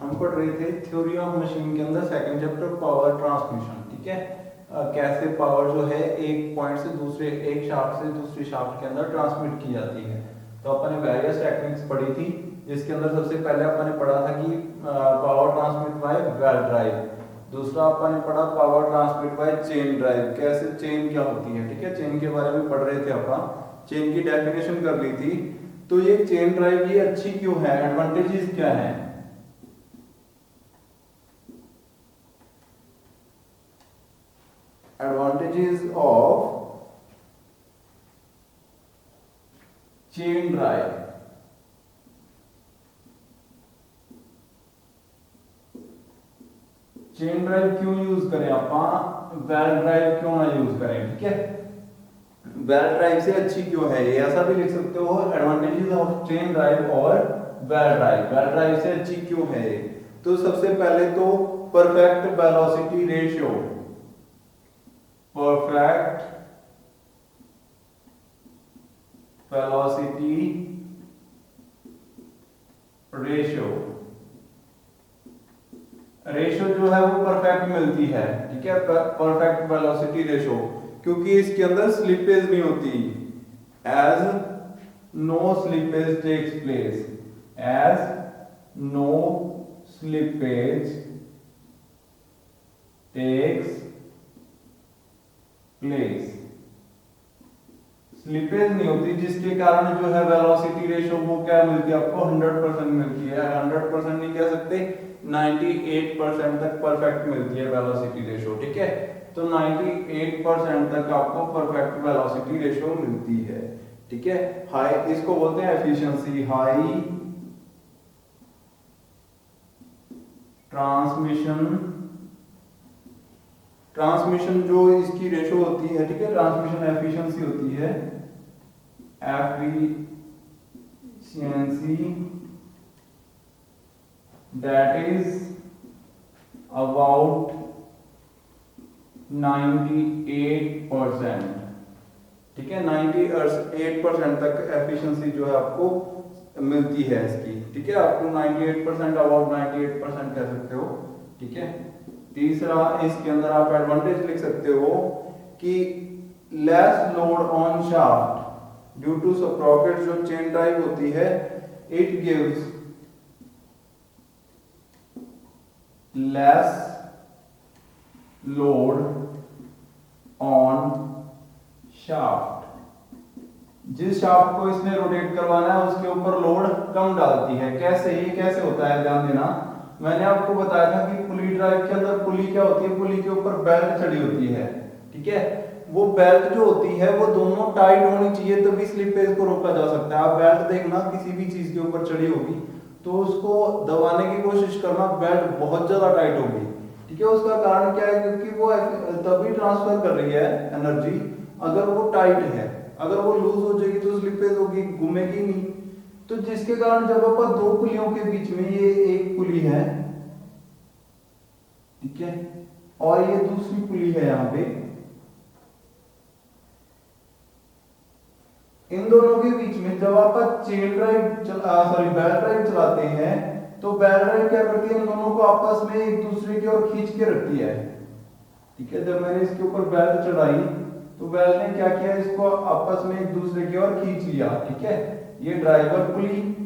हम पढ़ रहे थे थ्योरी ऑफ मशीन के अंदर सेकंड चैप्टर पावर ट्रांसमिशन। ठीक है, कैसे पावर जो है एक पॉइंट से दूसरे, एक शाफ्ट से दूसरी शाफ्ट के अंदर ट्रांसमिट की जाती है। तो अपन ने वेरियस टेक्निक्स पढ़ी थी, जिसके अंदर सबसे पहले अपन ने पढ़ा था कि power transmit by belt drive. दूसरा अपन ने पढ़ा power transmit by chain drive, कैसे चेन क्या होती है। ठीक है, चेन के बारे में पढ़ रहे थे अपन, चेन की डेफिनेशन कर ली थी। तो ये चेन ड्राइव ये अच्छी क्यों है, एडवांटेजेस क्या है। Advantages of chain drive। Chain drive क्यों यूज करें अपन, बेल्ट ड्राइव क्यों ना यूज करें। ठीक है, बेल्ट ड्राइव से अच्छी क्यों है, ये ऐसा भी लिख सकते हो, एडवांटेजेस ऑफ चेन ड्राइव और बेल्ट ड्राइव, बेल्ट ड्राइव से अच्छी क्यों है। तो सबसे पहले तो perfect velocity ratio, perfect velocity ratio, ratio जो है वो परफेक्ट मिलती है। ठीक है, परफेक्ट वेलोसिटी रेशियो, क्योंकि इसके अंदर स्लिपेज नहीं होती, as no slippage takes place, as no slippage takes place, slippage नहीं होती, जिसके कारण जो है वेलोसिटी रेशियो वो क्या मिलती है आपको, 100% मिलती है। 100% नहीं कह सकते, 98% तक परफेक्ट मिलती है वेलोसिटी रेशियो। ठीक है, तो 98% तक आपको परफेक्ट वेलोसिटी रेशियो मिलती है। ठीक है, हाई इसको बोलते हैं एफिशिएंसी, हाई ट्रांसमिशन जो इसकी रेशो होती है। ठीक है, ट्रांसमिशन एफिशिएंसी होती है, एफिशिएंसी दैट इज अबाउट 98%। ठीक है, 98% तक एफिशिएंसी जो है आपको मिलती है इसकी। ठीक है, आपको 98% अबाउट 98% कह सकते हो। ठीक है, तीसरा इसके अंदर आप एडवांटेज लिख सकते हो कि less load on shaft due to sprocket, जो चेन ड्राइव होती है, it gives less load on shaft, जिस शाफ्ट को इसने रोटेट करवाना है उसके ऊपर लोड कम डालती है। कैसे, ये कैसे होता है ध्यान देना, मैंने आपको बताया था कि पुली ड्राइव के अंदर पुली क्या होती है, पुली के ऊपर बेल्ट चढ़ी होती है। ठीक है, वो बेल्ट जो होती है वो दोनों टाइट होनी चाहिए, तभी स्लिपेज को रोका जा सकता है। आप बेल्ट देखना किसी भी चीज के ऊपर चढ़ी होगी तो उसको दबाने की कोशिश करना, बेल्ट बहुत ज्यादा टाइट होगी। ठीक है, उसका कारण क्या है, क्योंकि वो तभी ट्रांसफर कर रही है एनर्जी अगर वो टाइट है। अगर वो लूज हो जाएगी तो स्लिपेज होगी, घूमेगी नहीं। तो जिसके कारण जब अपन दो पुलियों के बीच में, ये एक पुली है, ठीक है, और ये दूसरी पुली है यहां पे, इन दोनों के बीच में जब आप चेन ड्राइव बेल्ट ड्राइव चलाते हैं तो बेल्ट ड्राइव क्या करती है, इन दोनों को आपस में एक दूसरे की ओर खींच के रखती है। ठीक है, जब मैंने इसके ऊपर बेल्ट चढ़ाई तो बेल्ट ने क्या किया, इसको आपस में एक दूसरे की ओर खींच लिया। ठीक है, ये ड्राइवर पुली,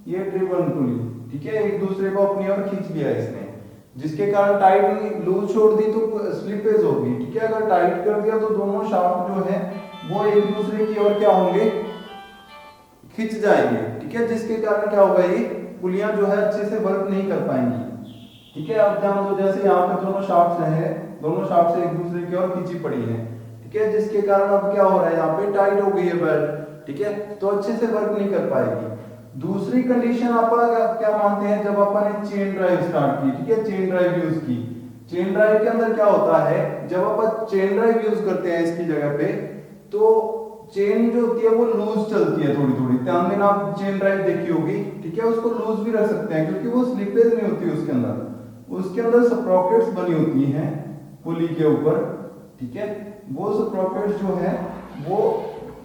ये ड्रिवन पुली, ठीक है, एक दूसरे को अपनी ओर खींच लिया इसने, जिसके कारण टाइट नहीं, लूज छोड़ दी तो स्लिपेज होगी। ठीक है, अगर टाइट कर दिया तो दोनों शाफ्ट जो है वो एक दूसरे की ओर क्या होंगे, खिंच जाएंगे। ठीक है, जिसके कारण क्या होगा, ये पुलियां जो है अच्छे से वर्क नहीं कर पाएंगी। ठीक है, अब ध्यान दो, जैसे यहाँ पे दोनों शाफ्ट है, दोनों शाफ्ट से एक दूसरे की ओर खींची पड़ी है। ठीक है, जिसके कारण अब क्या हो रहा है, यहाँ पे टाइट हो गई है बेल्ट। ठीक है, तो अच्छे से वर्क नहीं कर पाएगी। दूसरी कंडीशन आप क्या मानते हैं, जब अपन ने चेन ड्राइव स्टार्ट की, ठीक है, चेन ड्राइव यूज की, चेन ड्राइव के अंदर क्या होता है, जब अपन चेन ड्राइव यूज करते हैं इसकी जगह पे, तो चेन जो होती है वो लूज चलती है थोड़ी थोड़ी। ध्यान देना, आप चेन ड्राइव देखी होगी। ठीक है, उसको लूज भी रख सकते हैं क्योंकि वो स्लिपेज नहीं होती उसके अंदर, उसके अंदर स्प्रॉकेट्स बनी होती हैं पुली के ऊपर। ठीक है, वो स्प्रॉकेट्स जो है वो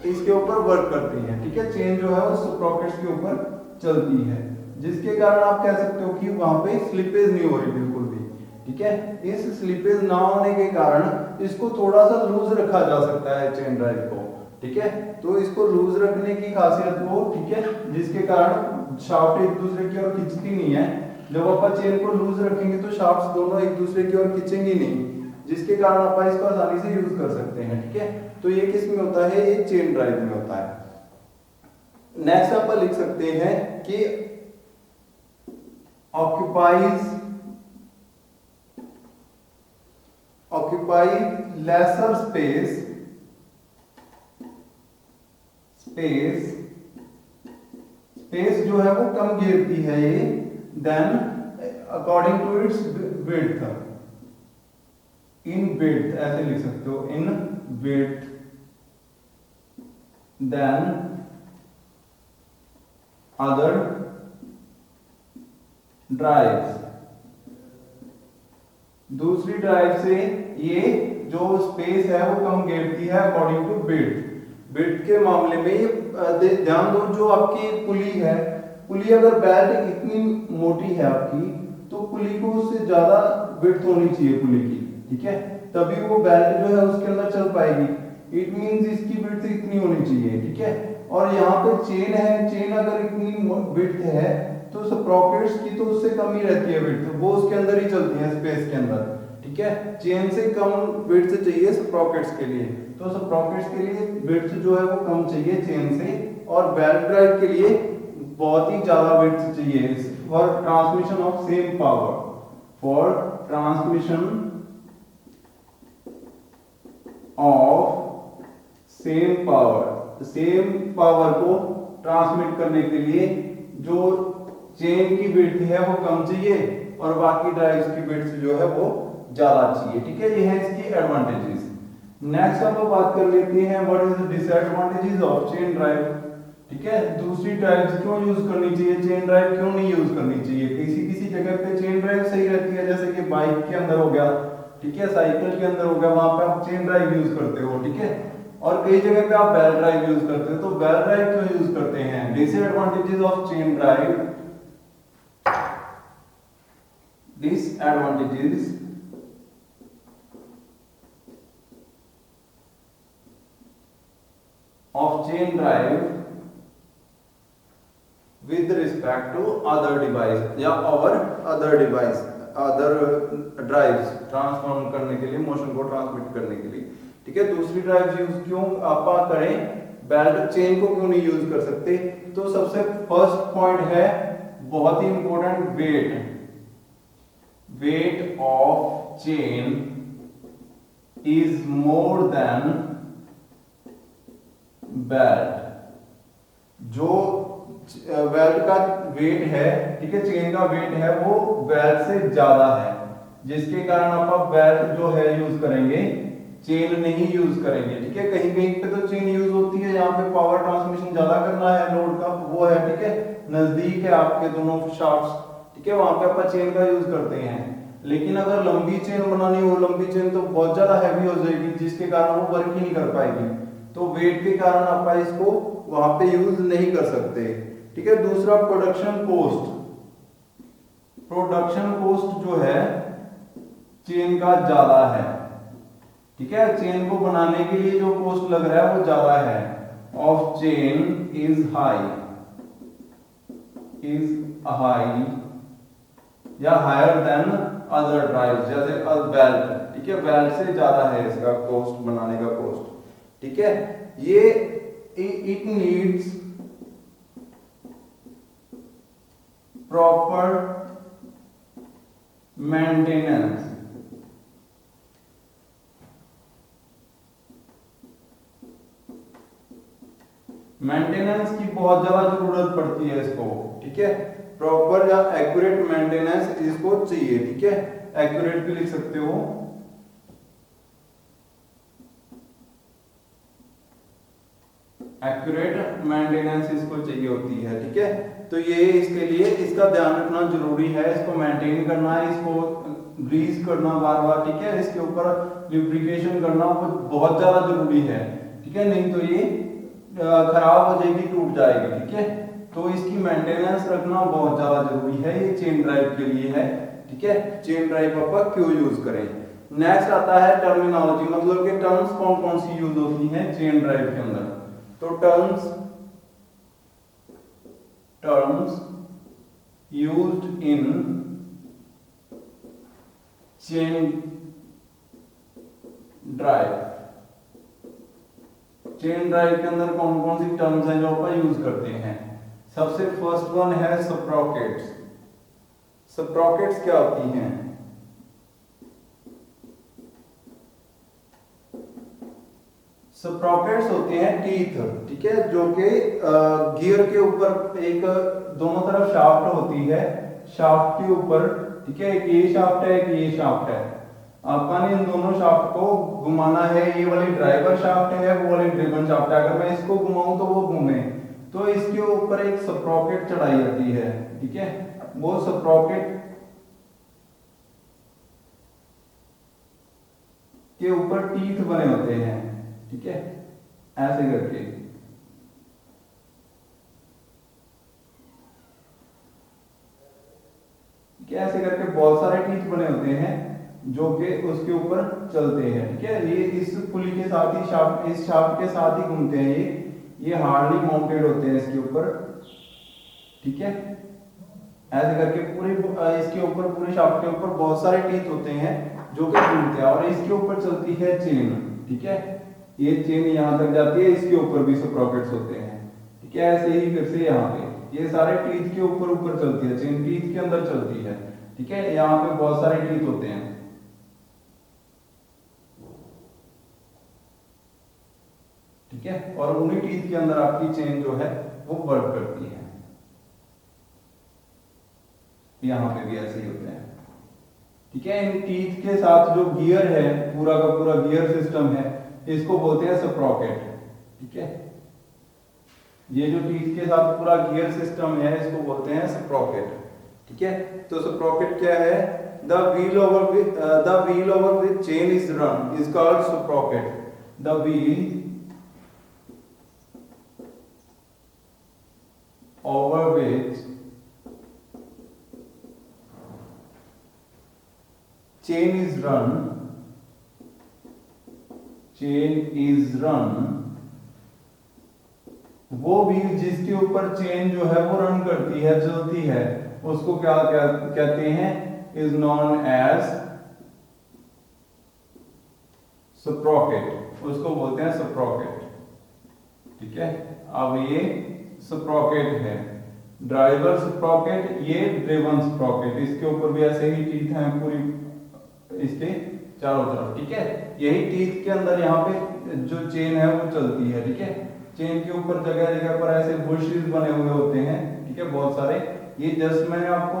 इसके ऊपर वर्क करती हैं। ठीक है, चेन जो है वो स्प्रॉकेट्स के ऊपर चलती है। जिसके कारण आप कह सकते हो कि वहां पे स्लिपेज नहीं हो रही बिल्कुल भी। ठीक है, इस स्लिपेज ना होने के कारण इसको थोड़ा सा लूज रखा जा सकता है चेन ड्राइव को। ठीक है, तो इसको लूज रखने की खासियत वो, ठीक है, जिसके कारण शाफ्ट एक दूसरे की ओर खिंचती नहीं है। जब आप चेन को लूज रखेंगे तो शाफ्ट दोनों एक दूसरे की ओर खिंचेंगी नहीं, जिसके कारण आप इसको आसानी से यूज कर सकते हैं। ठीक है, तो ये किस में होता है, ये चेन ड्राइव में होता है। नेक्स्ट आप लिख सकते हैं कि ऑक्यूपाई लेसर स्पेस जो है वो कम घेरती है ये, then according to its width, in width ऐसे लिख सकते हो, in width then other drives. दूसरी ड्राइव से ये जो स्पेस है वो कम घेरती है अकॉर्डिंग टू विड्थ। विड्थ के मामले में ये ध्यान दो, जो आपकी पुली है, पुली अगर बेल्ट इतनी मोटी है आपकी, तो पुली को उससे ज्यादा विड्थ होनी चाहिए पुली की। ठीक है, तभी वो बेल्ट जो है उसके अंदर चल पाएगी। इट मींस इसकी विड्थ इतनी होनी चाहिए। ठीक है, और यहाँ पे चेन है, चेन अगर इतनी विड्थ है तो स्प्रॉकेट्स की तो उससे कम ही रहती है विड्थ, वो उसके अंदर ही चलती है स्पेस के अंदर। ठीक है, चेन से कम विड्थ चाहिए स्प्रॉकेट्स के लिए, तो स्प्रॉकेट्स के लिए विड्थ जो है वो कम चाहिए चेन से, और बेल्ट ड्राइव के लिए बहुत ही ज्यादा विड्थ चाहिए for transmission of same power, for transmission of same power को ट्रांसमिट करने के लिए जो चेन की विड्थ है वो कम चाहिए और बाकी ड्राइव्स की विड्थ जो है वो ज्यादा चाहिए। ठीक है, ये है इसकी एडवांटेजेस। नेक्स्ट हम लोग बात कर लेते हैं what is the disadvantages of chain drive. ठीक है, दूसरी ड्राइव्स क्यों यूज करनी चाहिए, चेन ड्राइव क्यों नहीं यूज करनी चाहिए। किसी किसी जगह पे चेन ड्राइव सही रहती है, जैसे कि बाइक के अंदर हो गया, ठीक है, साइकिल के अंदर हो गया, वहां पे आप चेन ड्राइव यूज करते हो। ठीक है, और कई जगह पे आप बेल्ट ड्राइव यूज करते हो, तो बेल्ट ड्राइव क्यों यूज करते हैं। Disadvantages of chain drive, disadvantages of chain drive with respect to other device या other drives ट्रांसफॉर्म करने के लिए, मोशन को ट्रांसमिट करने के लिए। ठीक है, दूसरी ड्राइव यूज क्यों आप करें, बेल्ट चेन को क्यों नहीं यूज कर सकते। तो सबसे फर्स्ट पॉइंट है बहुत ही important, weight of chain is more than belt। जो बेल्ट का वेट है, ठीक है, चेन का वेट है वो बेल्ट से ज्यादा है, जिसके कारण आप बेल्ट जो है यूज करेंगे, चेन नहीं यूज करेंगे। ठीक है, कहीं कहीं पे तो चेन यूज होती है, यहाँ पे पावर ट्रांसमिशन ज्यादा करना है, लोड का वो है, ठीक है, नजदीक है आपके दोनों शाफ्ट्स, ठीक है, वहां पे आप चेन का यूज करते हैं। लेकिन अगर लंबी चेन बनानी हो, लंबी चेन तो बहुत ज्यादा हैवी हो जाएगी, जिसके कारण वो वर्क ही नहीं कर पाएगी, तो वेट के कारण आप इसको वहां पे यूज नहीं कर सकते। ठीक है, दूसरा प्रोडक्शन कॉस्ट जो है चेन का ज्यादा है। ठीक है, चेन को बनाने के लिए जो कॉस्ट लग रहा है वो ज्यादा है, ऑफ चेन इज हाई या हायर देन अदर ड्राइव्स, जैसे बेल्ट। ठीक है, बेल्ट से ज्यादा है इसका कॉस्ट, बनाने का कॉस्ट। ठीक है, ये it needs proper maintenance. Maintenance की बहुत ज्यादा जरूरत पड़ती है इसको। ठीक है, प्रॉपर या एक्यूरेट मेंटेनेंस इसको चाहिए। ठीक है, एक्यूरेट भी लिख सकते हो, एक्यूरेट मेंटेनेंस इसको चाहिए होती है। ठीक है, तो ये इसके लिए इसका ध्यान रखना जरूरी है, इसको मेंटेन करना है, इसको ग्रीस करना बार बार। ठीक है, इसके ऊपर लुब्रिकेशन करना बहुत ज्यादा जरूरी है। ठीक है, नहीं तो ये खराब हो जाएगी, टूट जाएगी। ठीक है, तो इसकी मेंटेनेंस रखना बहुत ज्यादा जरूरी है, ये चेन ड्राइव के लिए है। ठीक है, चेन ड्राइव आप क्यों यूज करें। नेक्स्ट आता है टर्मिनोलॉजी, मतलब कि टर्म्स कौन कौन सी यूज होती हैं चेन ड्राइव के अंदर। तो terms used in chain drive, chain drive के अंदर कौन कौन सी टर्म्स हैं जो आप यूज करते हैं। सबसे फर्स्ट वन है स्प्रॉकेट्स। स्प्रॉकेट्स क्या होती हैं। स्प्रॉकेट्स होते हैं टीथ, ठीक है, जो कि गियर के ऊपर एक दोनों तरफ शाफ्ट होती है, शाफ्ट के ऊपर, ठीक है, एक ये शाफ्ट है, एक ये शाफ्ट है। आपका ने इन दोनों शाफ्ट को घुमाना है, ये वाली ड्राइवर शाफ्ट है, वो वाली ड्रिवन शाफ्ट है। अगर मैं इसको घुमाऊं तो वो घूमे, तो इसके ऊपर एक स्प्रॉकेट चढ़ाई जाती है, ठीक है। वो स्प्रॉकेट के ऊपर टीथ बने होते हैं, ठीक है, ऐसे करके। ऐसे करके बहुत सारे टीथ बने होते हैं जो कि उसके ऊपर चलते हैं, ठीक है। ये इस पुली के साथ ही शाफ्ट, इस शाफ्ट के साथ ही घूमते हैं। ये हार्डली माउंटेड होते हैं इसके ऊपर, ठीक है। ऐसे करके पूरे इसके ऊपर, पूरे शाफ्ट के ऊपर बहुत सारे टीथ होते हैं जो कि घूमते हैं, और इसके ऊपर चलती है चेन, ठीक है। ये चेन यहां तक जाती है, इसके ऊपर भी स्प्रॉकेट्स होते हैं, ठीक है। ऐसे ही फिर से यहाँ पे ये सारे टीथ के ऊपर ऊपर चलती है चेन, टीथ के अंदर चलती है, ठीक है। यहाँ पे बहुत सारे टीथ होते हैं, ठीक है, और उन्हीं टीथ के अंदर आपकी चेन जो है वो वर्क करती है। यहाँ पे भी ऐसे ही होते हैं, ठीक है। इन टीथ के साथ जो गियर है, पूरा का पूरा गियर सिस्टम है, इसको बोलते हैं स्प्रॉकेट, ठीक है। ये जो टीथ के साथ पूरा गियर सिस्टम है, इसको बोलते हैं स्प्रॉकेट, ठीक है। तो स्प्रॉकेट क्या है, the wheel over which chain is run is called Sprocket. The wheel over which chain is run वो व्हील जिसके ऊपर चेन जो है वो रन करती है, चलती है, उसको क्या कहते हैं, इज नॉन एज स्प्रॉकेट, उसको बोलते हैं स्प्रॉकेट, ठीक है। अब ये स्प्रॉकेट है, ड्राइवर स्प्रॉकेट, ये ड्रिवन स्प्रॉकेट, इसके ऊपर भी ऐसे ही टीथ हैं पूरी इसके चारों तरफ, ठीक है। यही टीथ के अंदर यहाँ पे जो चेन है वो चलती है, ठीक है। चेन के ऊपर जगह जगह पर ऐसे बुशेस बने हुए होते हैं, ठीक है, बहुत सारे। ये जस्ट मैंने आपको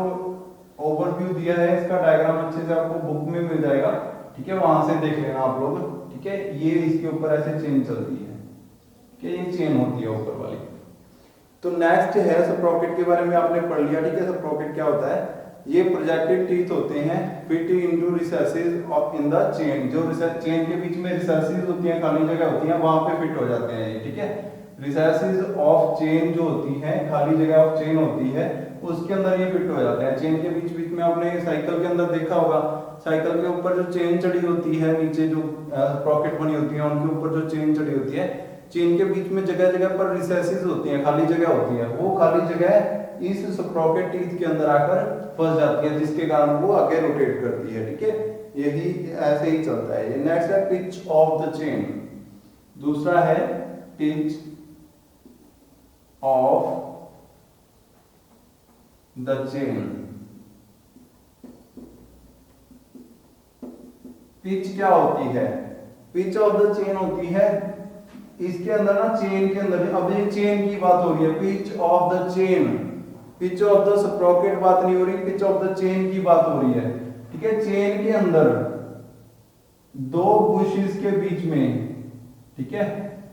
ओवरव्यू दिया है, इसका डायग्राम अच्छे से आपको बुक में मिल जाएगा, ठीक है, वहां से देख लेना आप लोग, ठीक है। ये इसके ऊपर ऐसे चेन चलती है, ठीक है, ये चेन होती है ऊपर वाली। तो नेक्स्ट है स्प्रॉकेट के बारे में आपने पढ़ लिया, ठीक है। स्प्रॉकेट क्या होता है, ये प्रोजेक्टेड टीथ होते हैं fit into recesses of in the chain, जो चेन के बीच में रिसेसेस होती हैं, खाली जगह होती है, वहां पे फिट हो जाते हैं ये, ठीक है। रिसेसेस ऑफ चेन जो होती है, खाली जगह ऑफ चेन होती है, उसके अंदर ये फिट हो जाते हैं। चेन के बीच बीच में आपने साइकिल के अंदर देखा होगा, साइकिल के ऊपर जो चेन चढ़ी होती है, नीचे जो स्प्रॉकेट बनी होती है, उनके ऊपर जो चेन चढ़ी होती है, चेन के बीच में जगह जगह पर रिसेसेस होती हैं, खाली जगह होती है, वो खाली जगह इस स्प्रॉकेट टीथ के अंदर आकर फंस जाती है, जिसके कारण वो आगे रोटेट करती है, ठीक है। यही ऐसे ही चलता है। ये नेक्स्ट है पिच ऑफ द चेन। दूसरा है pitch of the chain. Pitch क्या होती है, पिच ऑफ द चेन होती है, इसके अंदर ना चेन के अंदर, अब ये चेन की बात हो रही है, pitch of the chain, pitch of the Sprocket बात नहीं हो रही, पिच ऑफ द चेन की बात हो रही है, ठीक है। चेन के अंदर दो बुशेस के बीच में, ठीक है,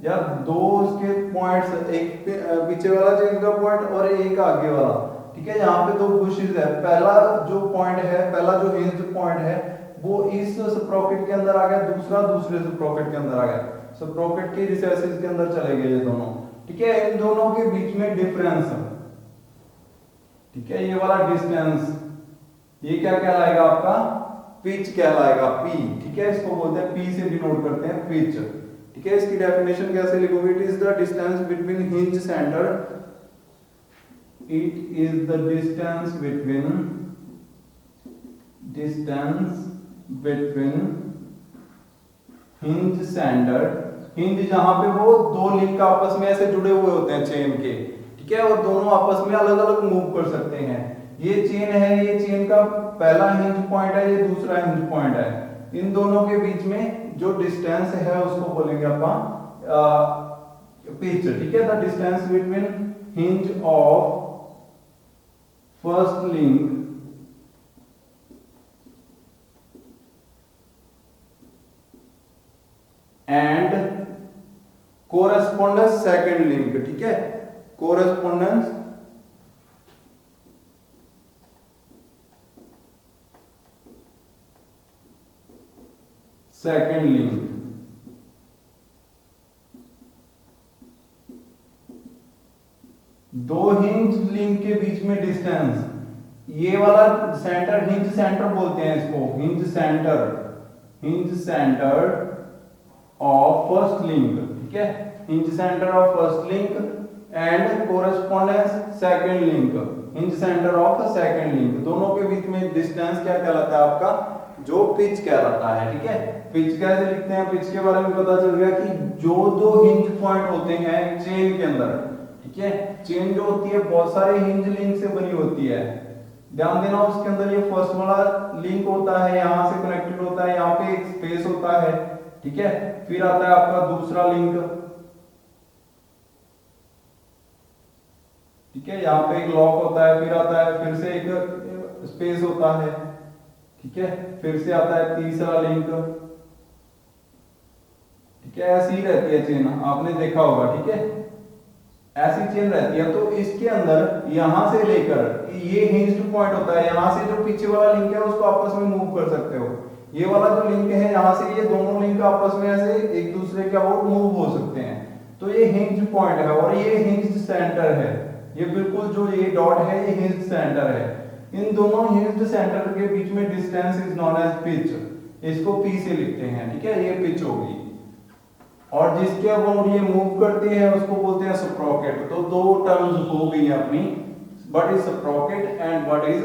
या दो उसके पॉइंट्स, एक पीछे वाला चेन का पॉइंट और एक आगे वाला, ठीक है। यहाँ पे दो बुशेस है, पहला जो पॉइंट है, पहला जो हिंज पॉइंट है वो इस स्प्रॉकेट के अंदर आ गया, दूसरा दूसरे स्प्रॉकेट के अंदर आ गया, स्प्रॉकेट के रिसेसेस के अंदर चले गए ये दोनों, ठीक है। इन दोनों के बीच में डिफरेंस ठीक है, ये वाला डिस्टेंस ये क्या कहलाएगा आपका, पिच कहलाएगा, पी। ठीक है, इसको बोलते हैं, पी से डिनोट करते हैं पिच। ठीक है, इसकी डेफिनेशन कैसे लिखोगे, it is the distance between hinge centre, it is the distance between hinge centre, hinge जहां पे वो दो लिंक आपस में ऐसे जुड़े हुए होते हैं चेन के। ठीक है, और दोनों आपस में अलग अलग मूव कर सकते हैं। ये चेन है, ये चेन का पहला हिंज पॉइंट है, ये दूसरा हिंज पॉइंट है। इन दोनों के बीच में जो डिस्टेंस है उसको बोलेंगे अपन पिच। ठीक है, the distance between hinge of first link and correspondence second link. ठीक है, कोरेस्पोंडेंस सेकंड लिंक, दो हिंज लिंक के बीच में डिस्टेंस, ये वाला सेंटर, हिंज सेंटर बोलते हैं इसको, hinge centre of first link. ठीक है, hinge centre of first link and correspondence second link, hinge centre of second link, दोनों के बीच में डिस्टेंस क्या कहलाता है आपका, जो पिच कहलाता है। ठीक है, पिच कैसे लिखते हैं, पिच के बारे में पता चल गया कि जो दो हिंज पॉइंट होते हैं चेन के अंदर। ठीक है, चेन जो होती है बहुत सारे हिंज लिंक से बनी होती है, ध्यान देना, उसके अंदर ये फर्स्ट वाला लिंक होता है, यहां से कनेक्टेड होता है, यहाँ पे एक स्पेस होता है। ठीक है, फिर आता है आपका दूसरा लिंक। ठीक है, यहाँ पे एक लॉक होता है, फिर आता है, फिर से एक स्पेस होता है। ठीक है, फिर से आता है तीसरा लिंक। ठीक है, ऐसी ही रहती है चेन, आपने देखा होगा। ठीक है, ऐसी चेन रहती है। तो इसके अंदर यहां से लेकर ये हिंज्ड पॉइंट होता है, यहां से जो पीछे वाला लिंक है उसको आपस में मूव कर सकते हो। ये वाला जो लिंक है यहां से, ये दोनों लिंक आपस में ऐसे एक दूसरे के वो मूव हो सकते हैं। तो ये हिंज पॉइंट है और ये हिंज सेंटर है। ये बिल्कुल जो ये डॉट है ये हिंज सेंटर है। इन दोनों हिंज सेंटर के बीच में distance is known as pitch, इसको पी से लिखते हैं। ठीक है, ये पिच होगी। और जिसके अबाउट ये मूव करते हैं उसको बोलते हैं स्प्रॉकेट। तो दो टर्म्स हो गई अपनी, what is Sprocket and what is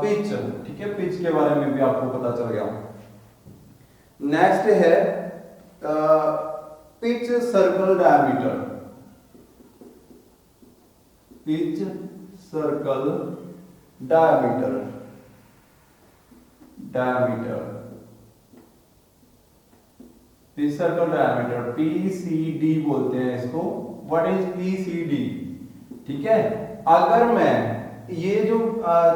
pitch. ठीक है, पिच के बारे में भी आपको पता चल गया। नेक्स्ट है pitch circle diameter. Pitch circle diameter, pitch circle diameter, PCD बोलते हैं इसको। What is PCD? ठीक है, अगर मैं ये जो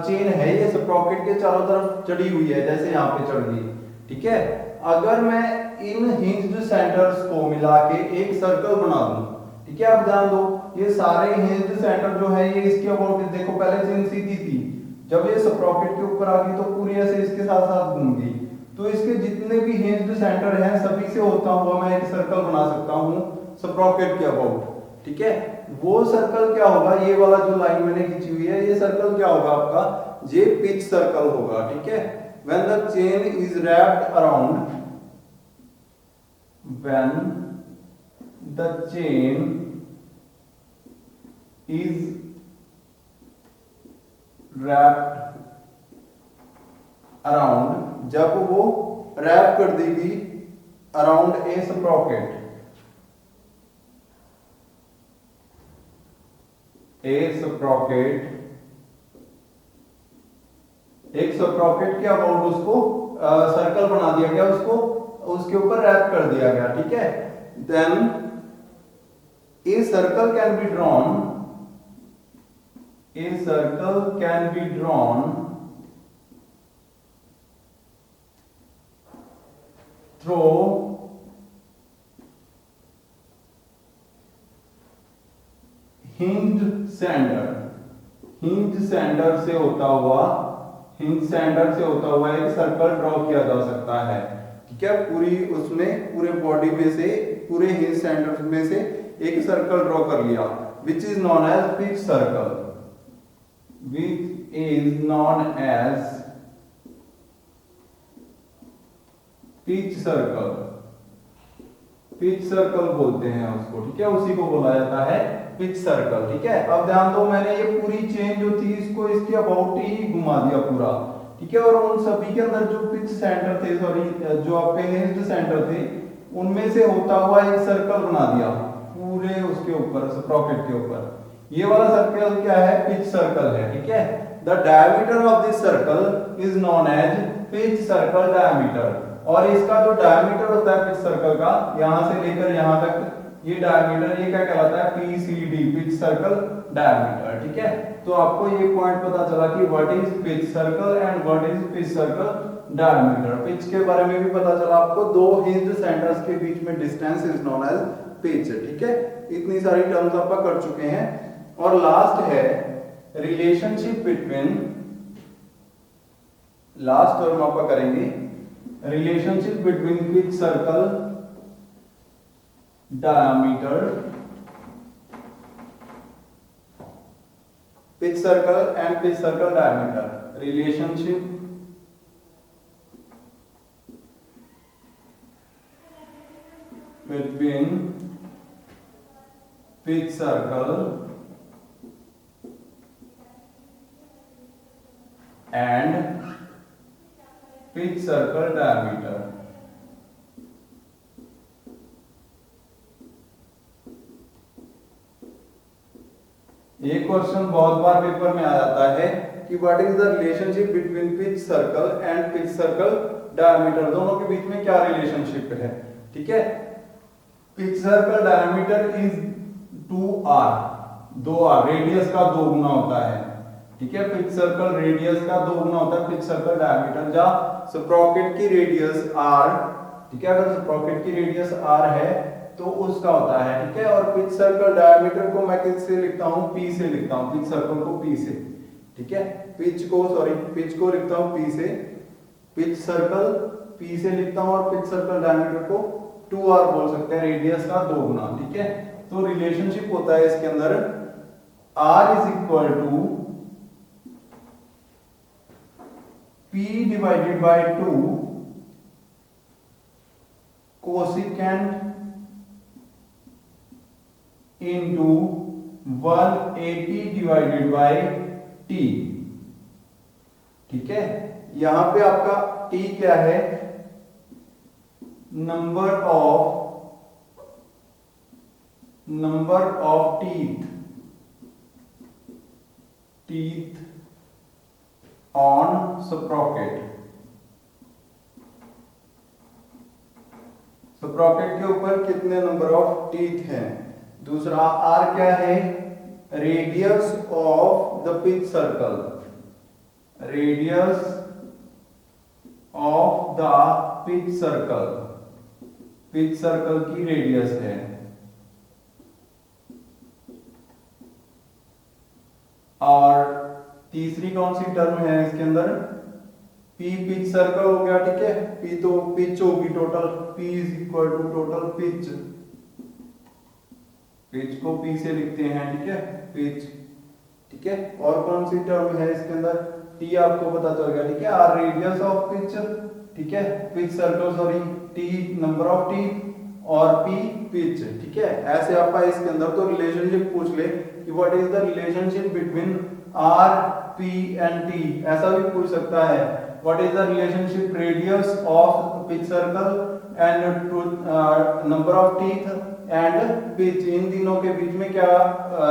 चेन है ये स्प्रॉकेट के चारों तरफ चढ़ी हुई है, जैसे यहाँ पे चढ़ गई। ठीक है, अगर मैं इन हिंज्ड सेंटर्स को मिला के एक सर्कल बना दूं। ठीक है, आप जान दो ये सारे हिंज्ड सेंटर जो है ये इसके अबाउट, देखो पहले चेन सीधी थी, जब ये स्प्रॉकेट के ऊपर आ गई तो पूरी ऐसे इसके साथ साथ घूम गई। तो इसके जितने भी हिंज्ड सेंटर हैं सभी से होता हुआ मैं एक सर्कल बना सकता हूं स्प्रॉकेट के अबाउट। ठीक है, वो सर्कल क्या होगा, ये वाला जो लाइन मैंने खींची हुई है ये सर्कल क्या होगा आपका, ये पिच सर्कल होगा। ठीक है, when the chain is wrapped around, when the chain is wrapped around, जब वो रैप कर देगी अराउंड ए स्प्रॉकेट, एक स्प्रॉकेट के अबाउट उसको सर्कल बना दिया गया, उसको उसके ऊपर रैप कर दिया गया। ठीक है, then a circle can be drawn, a circle can be drawn through hinged center, hinge centre से होता हुआ एक सर्कल ड्रॉ किया जा सकता है। ठीक है, पूरी उसमें पूरे बॉडी में से, पूरे हिंज सेंटर में से एक सर्कल ड्रॉ कर लिया, which is known as pitch circle. which is known as pitch circle. Pitch circle बोलते हैं उसको, ठीक है, उसी को बोला जाता है पिच सर्कल। ठीक है, अब ध्यान दो, मैंने ये पूरी चेन जो थी इसको इसके अबाउट ही घुमा दिया पूरा, ठीक है, और उन सभी के अंदर जो पिच सेंटर थे, सॉरी जो आपके हिंज्ड सेंटर थे, उनमें से होता हुआ एक सर्कल बना दिया पूरे उसके ऊपर, स्प्रॉकेट के ऊपर। ये वाला सर्कल क्या है? पिच सर्कल है। ठीक है, the diameter of this circle is known as pitch circle diameter. और इसका जो डायमीटर होता है पिच सर्कल का, यहां से लेकर यहां तक, ये डायमीटर ये क्या कहलाता है? PCD, pitch circle diameter. ठीक है, तो आपको ये पॉइंट पता चला कि what is pitch circle and what is pitch circle diameter. Pitch के बारे में भी पता चला आपको, दो हिंज्ड सेंटर्स के बीच में distance is known as pitch. ठीक है, इतनी सारी टर्म्स आप कर चुके हैं। और लास्ट है रिलेशनशिप बिटवीन, लास्ट टर्म आप करेंगे relationship between pitch circle diameter, pitch circle and pitch circle diameter, relationship between pitch circle and pitch circle diameter। एक क्वेश्चन बहुत बार पेपर में आ जाता है कि what is the relationship between pitch circle and pitch circle diameter, दोनों के बीच में क्या रिलेशनशिप है। ठीक है, pitch circle diameter is 2r, 2r radius का 2 गुना होता है। ठीक है, पिच सर्कल रेडियस का 2 गुना होता है पिच सर्कल डायमीटर। जहां स्प्रॉकेट की रेडियस r, ठीक है, अगर स्प्रॉकेट की रेडियस r है तो उसका होता है। ठीक है, और पिच सर्कल डायमीटर को मैं किससे लिखता हूं? p से लिखता हूं, पिच सर्कल को p से। ठीक है, पिच को लिखता हूं p से, पिच सर्कल p से लिखता हूं, और पिच सर्कल डायमीटर को 2r बोल सकते हैं, रेडियस का 2 गुना। ठीक है, तो रिलेशनशिप होता है इसके अंदर r is equal to p divided by 2 cosecant into 180 divided by t। ठीक है, यहां पे आपका t क्या है? Number of teeth on sprocket. Sprocket के ऊपर कितने नंबर ऑफ टीथ हैं। दूसरा r क्या है? Radius of the pitch circle, radius of the pitch circle, pitch circle की रेडियस है। और तीसरी कौन सी टर्म है इसके अंदर? p पिच सर्कल हो गया। ठीक है, p तो पिच होगी total, p is equal to total pitch, pitch को p से लिखते हैं। ठीक है, पिच। ठीक है, और कौन सी टर्म है इसके अंदर? t आपको पता चल गया। ठीक है, r रेडियस ऑफ पिच, ठीक है, pitch circle sorry, t number of T, और p पिच। ठीक है, ऐसे आपका इसके अंदर तो रिलेशनशिप पूछ ले कि what is the relationship between r p and t, ऐसा भी पूछ सकता है। What is the relationship radius of pitch circle and number of teeth and pitch, इन तीनों के बीच में क्या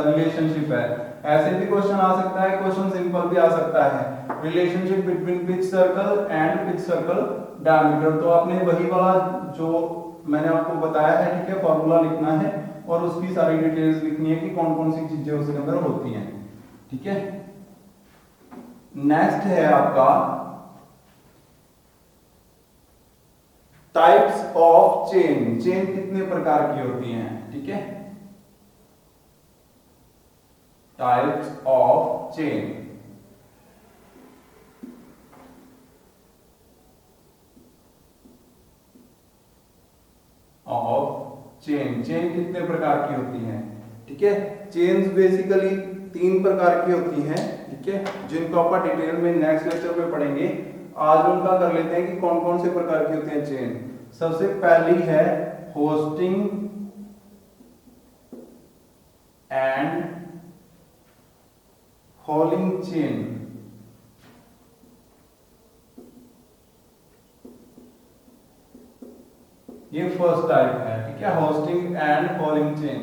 रिलेशनशिप है। ऐसे भी क्वेश्चन आ सकता है, क्वेश्चन सिंपल भी आ सकता है, relationship between pitch circle and pitch circle diameter. तो आपने वही वाला जो मैंने आपको बताया है, ठीक है, फॉर्मूला लिखना है और उसकी सारी डिटेल्स लिखनी है कि कौन कौन सी चीजें उसके अंदर होती हैं। ठीक है, नेक्स्ट है आपका टाइप्स ऑफ चेन। चेन कितने प्रकार की होती हैं। ठीक है, टाइप्स ऑफ चेन। चेन कितने प्रकार की होती हैं। ठीक है, चेन्स बेसिकली 3 प्रकार की होती हैं। ठीक है, जिनको अपन डिटेल में नेक्स्ट लेक्चर में पढ़ेंगे। आज उनका कर लेते हैं कि कौन कौन से प्रकार की होती है चेन। सबसे पहली है होस्टिंग एंड हॉलिंग चेन। ये फर्स्ट टाइप है, ठीक है, होस्टिंग एंड हॉलिंग चेन।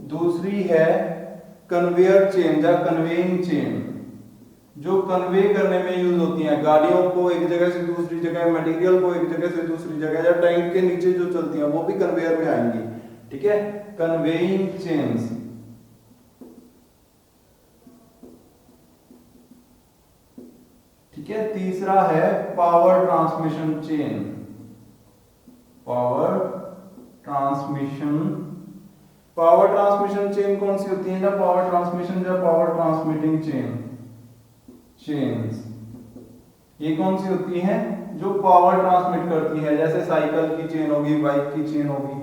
दूसरी है कन्वेयर चेन या कन्वेइंग चेन, जो कन्वे करने में यूज होती है। गाड़ियों को एक जगह से दूसरी जगह, मटेरियल को एक जगह से दूसरी जगह, या टैंक के नीचे जो चलती हैं वो भी कन्वेयर में आएंगी, ठीक है, कन्वेइंग चेन्स। ठीक है, तीसरा है power transmission chain. Power transmission chain कौन सी होती है ना, पावर ट्रांसमिशन या पावर ट्रांसमिटिंग चेन्स। ये कौन सी होती है, जो पावर ट्रांसमिट करती है, जैसे साइकिल की चेन होगी, बाइक की चेन होगी,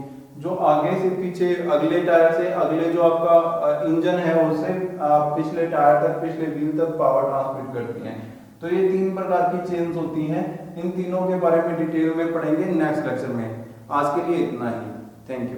जो आगे से पीछे, अगले टायर से अगले जो आपका इंजन है उससे पिछले टायर तक, पिछले व्हील तक पावर ट्रांसमिट करती हैं। तो ये 3 प्रकार की चेन्स होती हैं। इन तीनों के बारे में डिटेल में पढ़ेंगे नेक्स्ट लेक्चर में। आज के लिए इतना ही, थैंक यू।